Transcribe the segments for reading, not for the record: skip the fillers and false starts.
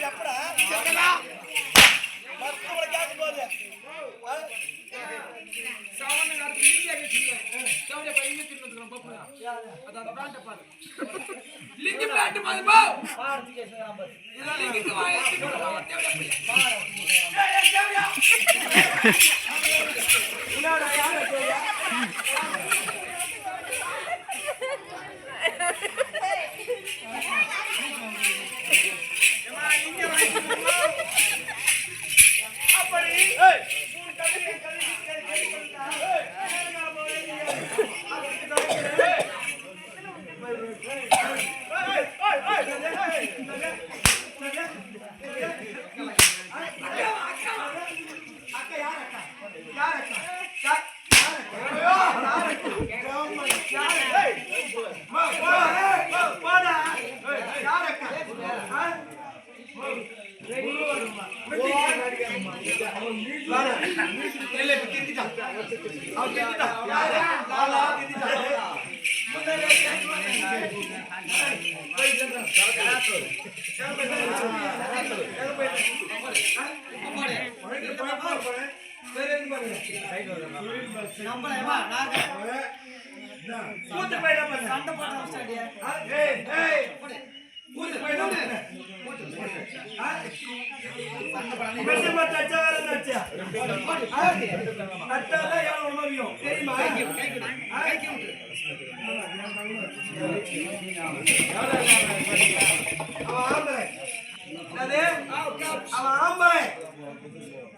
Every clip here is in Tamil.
எப்படா கேட்கும்போது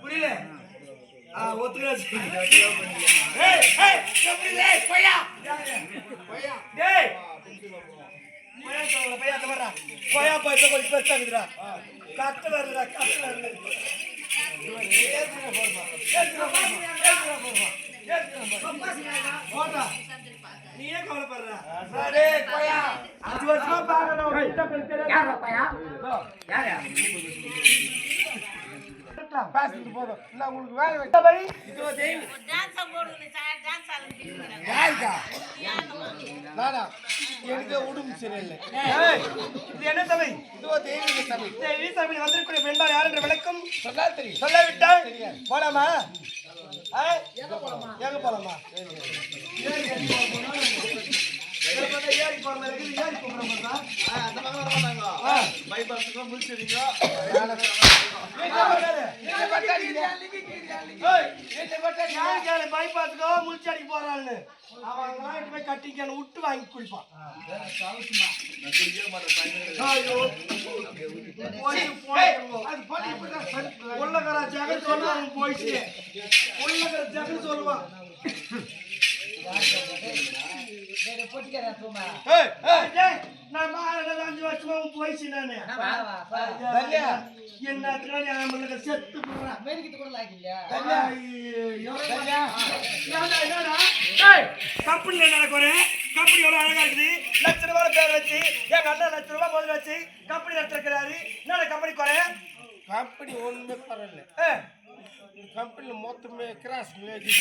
புரியல நீயே கவலைப்படுற அஞ்சு வருஷமா பாக்கணும் பேசிட்டு போதும் இல்ல உங்களுக்கு வேலை வைக்க பை இதுவோ தேவி டான்ஸ் போடுங்க டான்ஸ் ஆடுங்க நானா எனக்கு உடம்பு சரியில்லை இது என்ன சபை இதுவோ தேவி சபை தேவி சபையில் வந்திருக்கிற பெண்பார் யார் என்று விளக்கம் சொல்ல தெரியும் சொல்லவிட்டால் போலாமா எங்க போலாமா ஏறி போற மாதிரி இருக்குது ஏறி போற மாதிரி தான் அந்த பக்கம் வர மாட்டாங்க பைபாஸ்க்கு முடிச்சிடுங்க பைபாஸ்க்கோ முடிச்சடிக்க போறான்னு அவன் போய் கட்டிக்கான விட்டு வாங்கி குடிப்பான் உள்ளகரா ஜெகன் சொல்லுவான் போயிட்டு உள்ளகர ஜெகன் சொல்லுவான் நான் 5 வருஷமா போயிச்சு நானு என்ன செத்து கம்பெனில நடக்கிறேன் கம்பெனி எவ்வளவு அழகா இருக்குது ₹1,00,000 பேர் வச்சு எங்க அண்ணன் ₹1,00,000 முதல் வச்சு கம்பெனி நடத்திருக்கிறாரு என்ன கம்பெனி குறை கம்பெனி ஒண்ணுமே பரவாயில்ல कंपनी मोत में क्रैश लेगी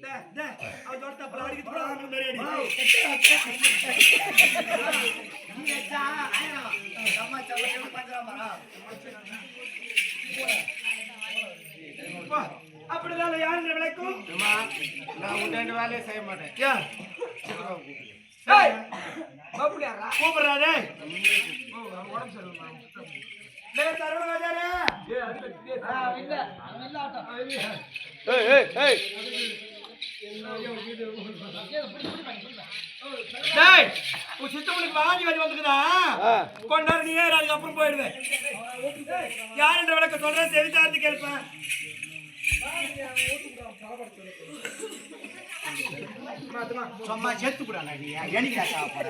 दे दे अब जोड़ता बलाड़ी की थोड़ा हम मेरे ये जा आया कमा चलो के पंजरा मारा अपने वाले यार ने वालेकुम ना उड़ने वाले सही मत है क्या ஏய் பாப்புடியாரா கூப்பிடுறா டேய் உடம்பு சரியில்லை டேய் தரவ வாஜாரே இல்ல ஆட்டோ ஏய் டேய் உன் சித்தப்பனுக்கு வாங்கி வந்துக்குதா கொண்டாரு நீ ஏற அதுக்கு அப்புறம் போயிடுவேன் யார் என்ற விளக்க சொல்றேன் செவி சார்ந்து கேட்பேன் சும்மா செத்து கூட என்னைக்கு சாவ போற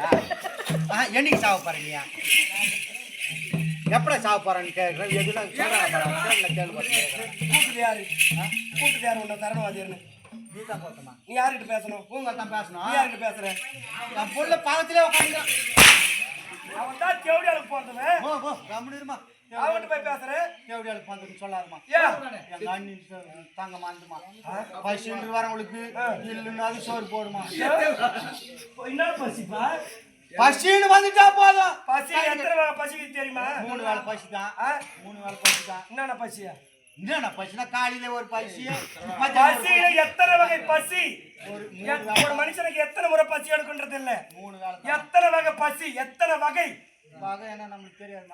என்னைக்கு சாவ போற நீ எப்படா சாவ போறான்னு கேட்குறேன் எதுலாம் கூட்டுது யாரு உன்னை தரணவாதியர்னு நீ தான் போத்தமா நீ யார்கிட்ட பேசணும் உங்க தான் பேசணும் நீ யார்கிட்ட பேசுற என் பொண்ணு பாவத்திலே உட்காந்துக்கிறான் அவன் தான் செவடி அளவுக்கு போறதுமே கம்முனிருமா அவன்கிட்ட போய் பேசுறேன் தேவடியாளுக்கு வந்துன்னு சொல்லாதம்மா. ஏன் எங்க அண்ணி தாங்க மாந்துமா பசின்னு வரவங்களுக்கு இல்லைன்னு அது சோறு போடுமா. என்ன பசிப்பா பசின்னு வந்துட்டா போதும். பசி எத்தனை வகை பசிக்கு தெரியுமா? 3 வேளை பசி தான். 3 வேளை பசி தான். என்னென்ன பசியா? என்னென்ன பசினா காலையில ஒரு பசி, பசியில எத்தனை வகை பசி? ஒரு மனுஷனுக்கு எத்தனை முறை பசி எடுக்குன்றது இல்ல. 3 வேளை எத்தனை வகை பசி? எத்தனை வகை வகை என்ன நம்மளுக்கு தெரியாது.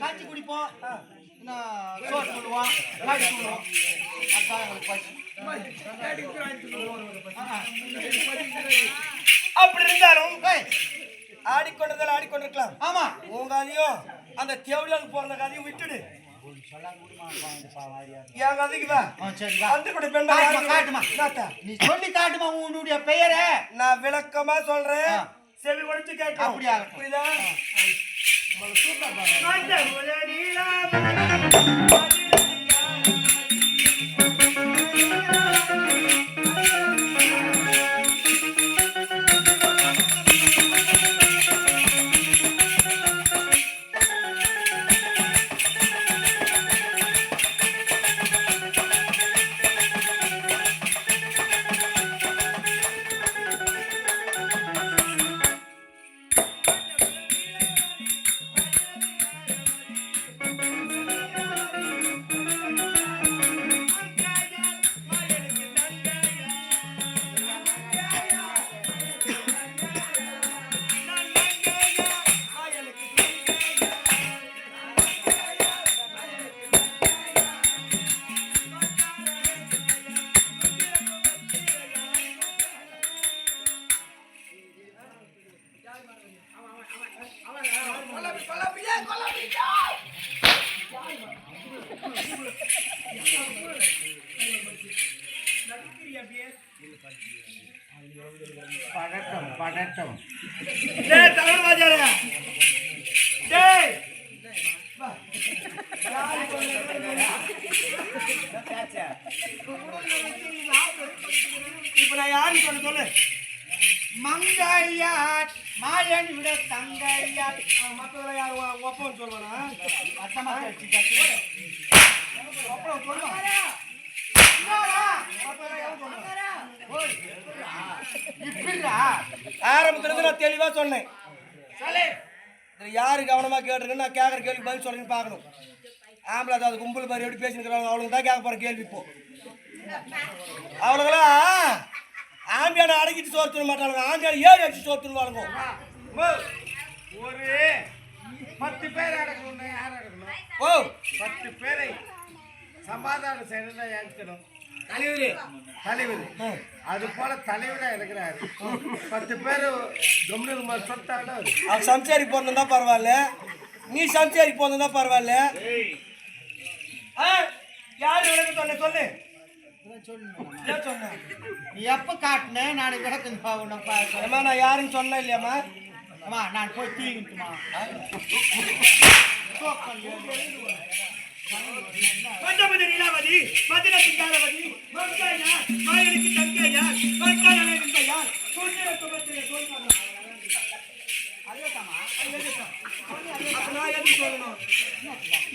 காய்ச்சி குடிப்போம், சோறு போடுவோம், காய்ச்சி குடிப்போம். அதான் எங்களுக்கு பசி. அப்படி இருந்தாலும் ஆடிக்கொண்டதில் ஆடிக்கொண்டிருக்கலாம். ஆமா உங்க கதையும் அந்த தேவடியாளுக்கு போற கதையும் விட்டுடு. என் கதைக்கு வா. வந்து கூட காட்டுமா நீ சொல்லி காட்டுமா உன்னுடைய பெயரை. நான் விளக்கமா சொல்றேன், செவி கொடுத்து கேட்க. அப்படியா? புரியுதா? படட்டம் படட்டம். டேய் தமிழ் வாஜாரா, டேய் வா. இப்ப நான் யாரு சொல்லு. மங்கையார் மாயன் விட தங்கையார். மற்றவரை யாரு ஒப்பம் சொல்லுவானா? அத்தமா அப்புறம் சொல்லுவான். ஆரம்பத்துல நான் தெளிவா சொன்னேன். யாரு கவனமா கேட்டிருக்கேன்னு நான் கேட்கற கேள்வி பதில் சொல்றேன்னு பார்க்கணும். ஆம்பளை அது கும்பல் மாதிரி எப்படி பேசினுக்கிறாங்க அவளுக்கு தான் கேட்க போற கேள்வி. இப்போ அவளுங்களாம் ஆம்பியான அடக்கிட்டு சோர்த்துட மாட்டாங்க, ஆம்பியான 7 அடிச்சு சோர்த்துருவாளுங்க. ஒரு 10 பேர் அடக்கணும். யார் அடக்கணும்? ஓ 10 பேரை சமாதானம் செய்யறதா இருக்கணும். தலைவர் அது போல தலைவரா இருக்கிறாரு. 10 பேர் கம்னு சொல்லிட்டாங்க. அவன் சம்சாரி போனா பரவாயில்ல, நீ சம்சாரி போனா பரவாயில்ல. யாரு விளக்க சொன்ன சொல்லு. நீ எப்ப காட்டின நான் விளக்கம் நான் யாருன்னு சொன்ன இல்லையாம்மா? அம்மா நான் போய் தீங்கிட்டுமா பஞ்சபதி நீலாவதி மதுர சிங்காரவதி மங்கையார் மாயனுக்கு தங்கையார் மங்கையார் தங்கையார் சொல்லிய சுபத்திரே சொல்லுங்க. அதேதாமா அதேதா. அப்ப நான் எது சொல்லணும்?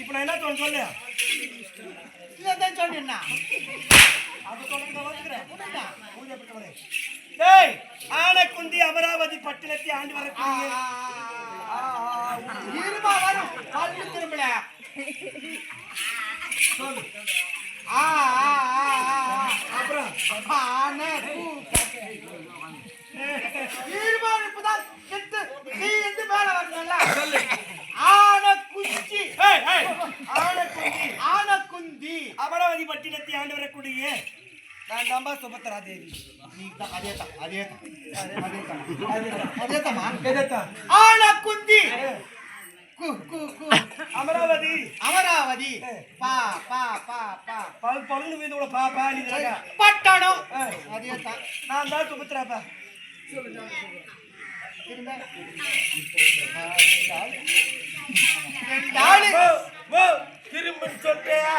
இப்போ நான் என்ன சொல்லு. இல்லதான் சொன்னேன்னா அது சொல்லுங்க வந்துறேன். புரியுதா? பூஜை பட்டவரே. டேய் ஆனக்குந்தி அமராவதி பட்டினத்தை ஆண்டு வரக்கூடிய இருமா வரும் பல்லு திரும்பல. சொல்லு. அப்புறம் ஆனே இருமா இப்பதான் செத்து நீ எந்த மேல வரணும்ல. சொல்லு. ஆனக்குந்தி ஆனக்குந்தி அமராவதி பட்டினத்தை ஆண்டு வரக்கூடிய நான் தாம்பா சுபத்ரா தேவி. ஆனக்குந்தி அமராவதி அமராவதி பா பா பா பா பல்லு மீது கூட பாப்பா நீ பட்டணம். அதேதான் நான் தான் சுபத்ராப்பா. திரும்ப சொல்லியா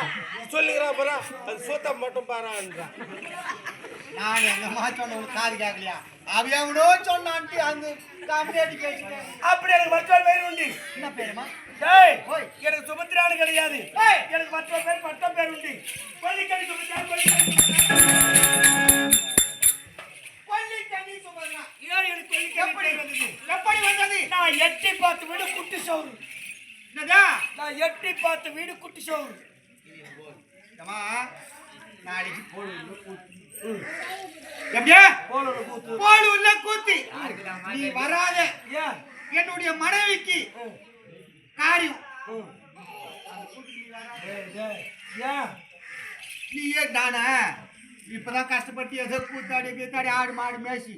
சொல்லுகிறான் அது சூத்தம் மட்டும் பாரான். நான் எங்க மாச்சோன்னு காது கேட்கலையா? அவ எவனோ சொன்னான்ட்டு அந்த காமெடி கேட்டு அப்படி எனக்கு மற்றொரு பேர் உண்டு. என்ன பேருமா? டேய், ஓய். எனக்கு சுபத்திரானு கிடையாது. எனக்கு மற்றொரு பேர் பட்டம் பேர் உண்டு. கொல்லிக்கனி சுபத்திரா, கொல்லிக்கனி சுபத்திரா. ஏன் எனக்கு கொல்லிக்கனி பேர் வந்தது? எப்படி வந்தது? நான் எட்டி பார்த்து வீடு குட்டி சோறு. என்னடா? நான் எட்டி பார்த்து வீடு குட்டி சோறு. அம்மா நாளைக்கு போடு. எப்படியா? போலோட கூத்து. போடு உள்ள கூத்தி. நீ வராத. ஏன்? என்னுடைய மனைவிக்கு காரியம். ஏன்? நீ நானா இப்பதான் கஷ்டப்பட்டு ஏதோ கூத்தாடி கீத்தாடி ஆடு மாடு மேய்ச்சி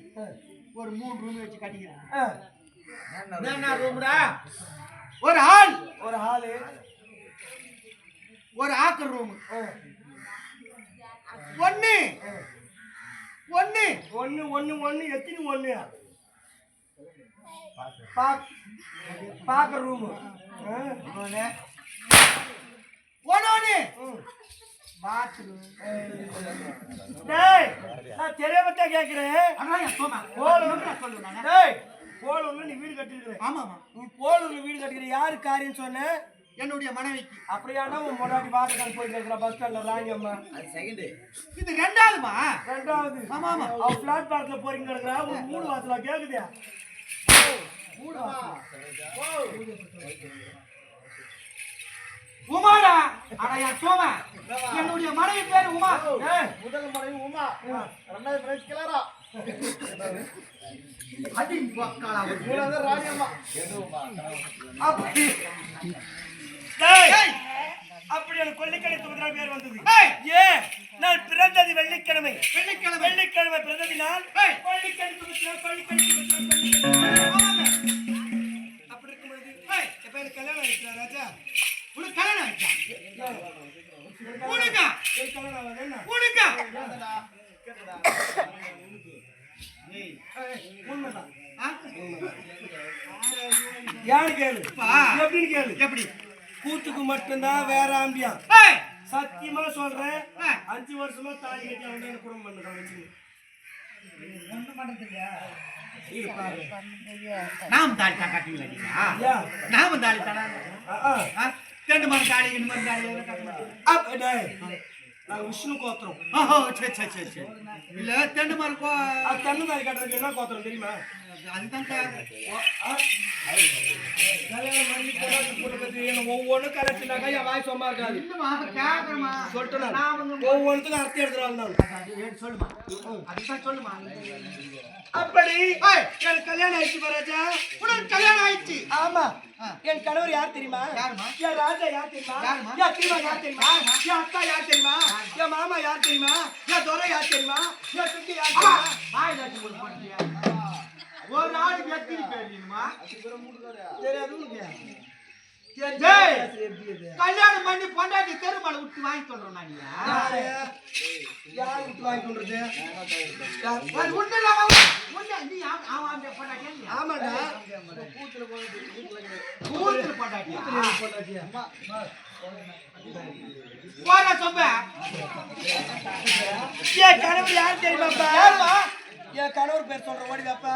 ஒரு 3 ரூம் வச்சு கட்டிக்கிறேன். என்ன ரூம்டா? ஒரு ஹால், ஒரு ஹாலு, ஒரு ஆக்கர் ரூம். ஒண்ணு ஒண்ணு ஒண்ணு ஒண்ணு ஒண்ணு எத்தனை ஒண்ணு? பாக்குற ரூமு ஒண்ணு பாத்ரூம். டேய், நான் தெரியாமத்தா கேக்குறேன். டேய், போலூர்ல நீ வீடு கட்டிருக்கிற. ஆமாமா. நீ போலூர்ல வீடு கட்டிக்கிற யாரு காரியம் சொன்ன? என்னுடைய மனைவிக்கு. அப்படியானா உன் முன்னாடி வாட்டக்கான் போயிட்டு இருக்கிற பஸ் ஸ்டாண்ட்ல ராணியம்மா. இது ரெண்டாவதுமா? ரெண்டாவது. ஆமா ஆமா. அவ பிளாட்பாரத்துல போறீங்க கிடக்குறா. ஒரு 3 வாசலா கேக்குதா? உமாடா? அட யா சோமா. என்னுடைய மனைவி பேரு உமா. முதல் மனைவி உமா, ரெண்டாவது மனைவி கிளாரா, அடி பக்காளா. மூணாவது ராணியம்மா. அப்படி டேய், அப்படி எனக்கு கொல்லிக்கடை சுபத்ரா பேர் வந்தது. ஏன்? நான் பிறந்தது வெள்ளிக்கிழமை. வெள்ளிக்கிழமை பிறந்ததினால் கொல்லிக்கடை சுபத்ரா, கொல்லிக்கடை சுபத்ரா, கொல்லிக்கடை. அப்படி இருக்கும்போது எப்ப எனக்கு கல்யாணம் ஆயிடுச்சா ராஜா? உனக்கு கல்யாணம் ஆயிடுச்சா? உனக்கா? எனக்கு கல்யாணம் ஆகாது என்ன? உனக்கா? உண்மைதான். ஆ? யாரு கேளு? பா. எப்படின்னு கேளு. எப்படி? கூத்துக்கு மட்டும்தான் வேற ஆம்பியா. ஏய் சத்தியமா சொல்றேன், 5 வருஷமா தாலி கட்டி அவன் என்ன குடும்பம் பண்ணுறான் வச்சு. நாம் தாலி தான் கட்டுவீங்களா நீங்க? ஏன்? நாம தாலி தானா? ஆ, ரெண்டு மணி தாலி இந்த மாதிரி தாலி எல்லாம் கட்ட மாட்டோம். அப்ப டேய், நான் விஷ்ணு கோத்திரம். ஓஹோ சரி சரி சரி சரி. இல்ல ரெண்டு மணி அது தண்ணி தாலி கட்டுறதுக்கு என்ன கோத்திரம் தெரியுமா? அதுதான் கல்யாணம் பண்ணி போட்டு ஒவ்வொன்றும் கலெக்ஷனாக்கா என் வாய் சும்மா இருக்காது. கேக்குறமா சொல்லிட்டு ஒவ்வொன்றுத்துக்கும் அர்த்தம் எடுத்துருவாங்க. சொல்லுமா அதுதான் சொல்லுமா. அப்படி எனக்கு கல்யாணம் ஆயிடுச்சு மகாராஜா. உனக்கு கல்யாணம் ஆயிடுச்சு? ஆமா. என் கணவர் யார் தெரியுமா? யாருமா? என் ராஜா யார் தெரியுமா? யாருமா? என் தீமா யார் தெரியுமா? என் அக்கா யார் தெரியுமா? என் மாமா யார் தெரியுமா? என் துரை யார் தெரியுமா? என் சுத்தி யார் தெரியுமா? ஒரு நாளைக்கு எத்தனை பேர் தெரியுமா? தெரியாது உனக்கு? கல்யாணம் பண்ணி பொண்டாட்டி தெருமலை விட்டு வாங்கி சொல்றேன் நான். யார் விட்டு வாங்கி கொள்றது? ஆமாடா. என் கணவர் யார் தெரியுமாப்பா? என் கணவர் பேர் சொல்ற ஓடி வாப்பா.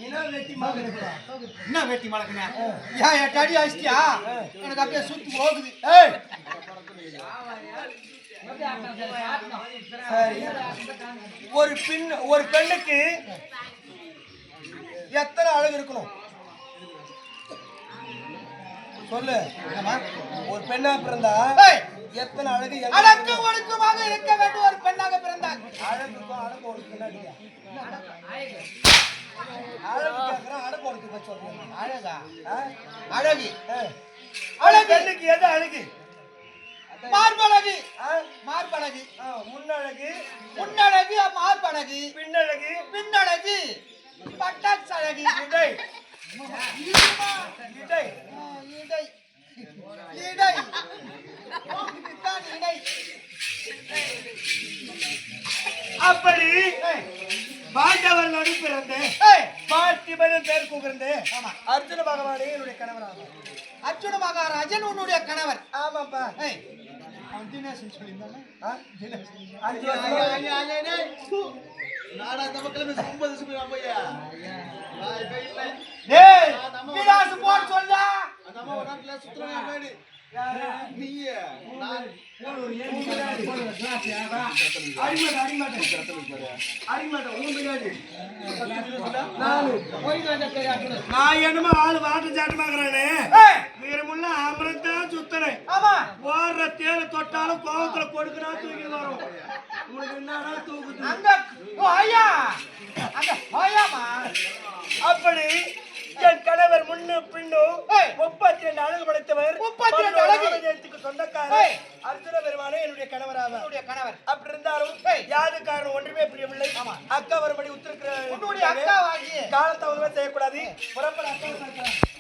என்ன வெட்டி மாக்குறா என்ன வெட்டி மழக்குன ஏன் 8 அடி அடிச்சிட்டியா எனக்கு அப்படியே சுத்தி போகுது ஏய் சரி ஒரு பெண்ணுக்கு எத்தனை அழகு இருக்கணும் சொல்லு ஒரு பெண்ணா பிறந்தா எத்தனை அழகு அடக்கு ஒடுக்கமாக இருக்க வேண்டும் ஒரு பெண்ணாக பிறந்தாள் அழகுக்கும் அடக்கு ஒடுக்கு அழகு கேட்கறேன் அடக்கு ஒடுக்கு சொல்றேன் அழகா அழகு அழகு பெண்ணுக்கு எது அழகு மார்பழகு மார்பழகு முன்னழகு முன்னழகு மார்பழகு பின்னழகு பின்னழகு பட்டாக்ஸ் அழகு இடை இடை இடை இடை இடை அப்படி பாண்டவர் நடு பிறந்து பார்த்திபன் பேர் கூப்பிருந்து அர்ஜுன பகவானே என்னுடைய கணவராக அர்ஜுன மகாராஜன் உன்னுடைய கணவர் ஆமாப்பா அவன் தினேசன் சொல்லியிருந்தானே 5 வருஷம் நாடா அந்த மக்களுமே 9 சும்மா போய்யா டேய் விலாசு போட் சொல்லா நம்ம ஒரு நாட்டுல சுத்துறாங்க மேடி நீயே நான் நான் என்னமோ ஆளு வாட்டு சாட்டமாக்குறானே வீரமுள்ள அமரத்தான் சுத்துறேன் ஆமா போடுற தேல தொட்டாலும் கோவத்துல கொடுக்குறா தூக்கி வரும் உங்களுக்கு என்னடா தூக்குது அங்க ஐயா அங்க ஐயாமா அப்படி என் கணவர் முன்னு பின்னும் 32 அழகு படைத்தவர் 32 அழகு ஜெயத்துக்கு சொந்தக்காரர் அர்ஜுன பெருமானே என்னுடைய கணவராக உன்னுடைய கணவர் அப்படி இருந்தாலும் யாது காரணம் ஒன்றுமே புரியவில்லை அக்கா வரும்படி உத்தரவு உன்னுடைய அக்கா வாங்கி காலத்தை செய்யக்கூடாது புறப்பட அக்கா